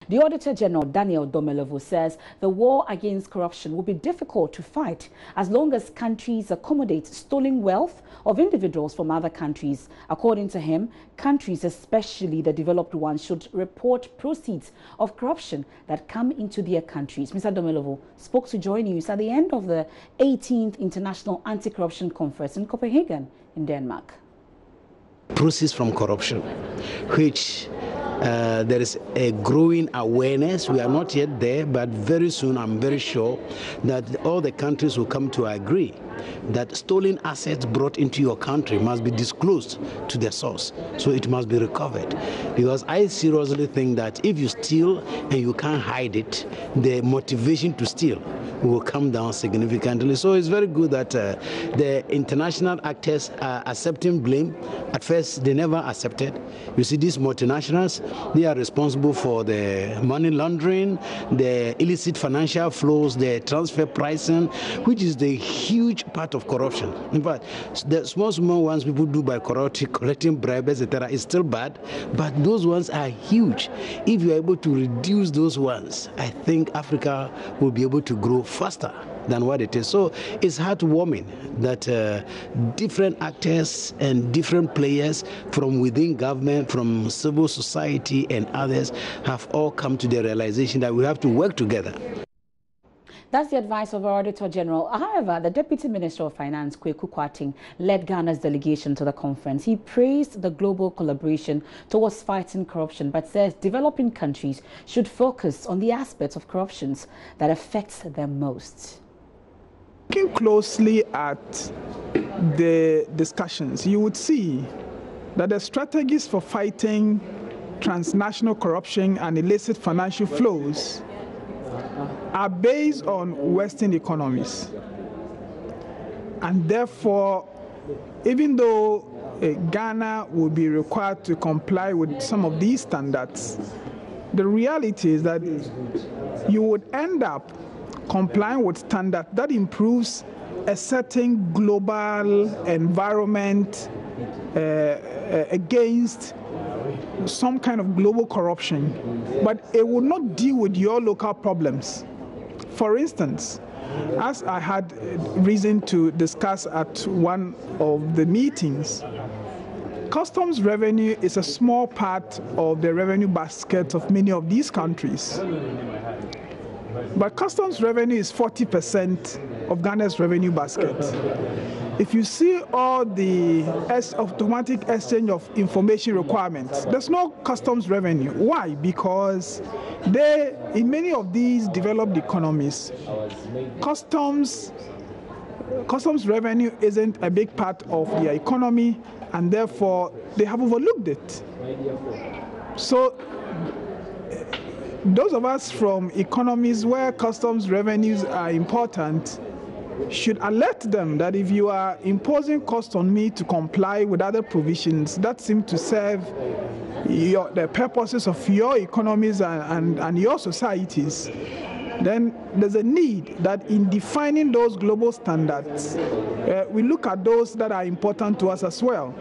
The Auditor General, Daniel Domelovo, says the war against corruption will be difficult to fight as long as countries accommodate stolen wealth of individuals from other countries. According to him, countries, especially the developed ones, should report proceeds of corruption that come into their countries. Mr. Domelovo spoke to JoyNews at the end of the 18th International Anti-Corruption Conference in Copenhagen, in Denmark. Proceeds from corruption, which there is a growing awareness. We are not yet there, but very soon I'm very sure that all the countries will come to agree that stolen assets brought into your country must be disclosed to the source, so it must be recovered. Because I seriously think that if you steal and you can't hide it, the motivation to steal will come down significantly. So it's very good that the international actors are accepting blame. At first, they never accepted. You see, these multinationals, they are responsible for the money laundering, the illicit financial flows, the transfer pricing, which is the huge part of corruption. In fact, the small ones people do by collecting bribes, etc., is still bad, but those ones are huge. If you are able to reduce those ones, I think Africa will be able to grow faster than what it is. So it's heartwarming that different actors and different players from within government, from civil society and others have all come to the realization that we have to work together. That's the advice of our Auditor General. However, the Deputy Minister of Finance, Kweku Kwarteng, led Ghana's delegation to the conference. He praised the global collaboration towards fighting corruption, but says developing countries should focus on the aspects of corruption that affects them most. Looking closely at the discussions, you would see that the strategies for fighting transnational corruption and illicit financial flows are based on Western economies. And therefore, even though Ghana will be required to comply with some of these standards, the reality is that you would end up complying with standards that improves a certain global environment against some kind of global corruption, but it will not deal with your local problems. For instance, as I had reason to discuss at one of the meetings, customs revenue is a small part of the revenue basket of many of these countries. But customs revenue is 40% of Ghana's revenue basket. If you see all the automatic exchange of information requirements, there's no customs revenue. Why? Because in many of these developed economies, customs revenue isn't a big part of their economy, and therefore they have overlooked it. So those of us from economies where customs revenues are important should alert them that if you are imposing cost on me to comply with other provisions that seem to serve the purposes of your economies and your societies, then there's a need that in defining those global standards, we look at those that are important to us as well.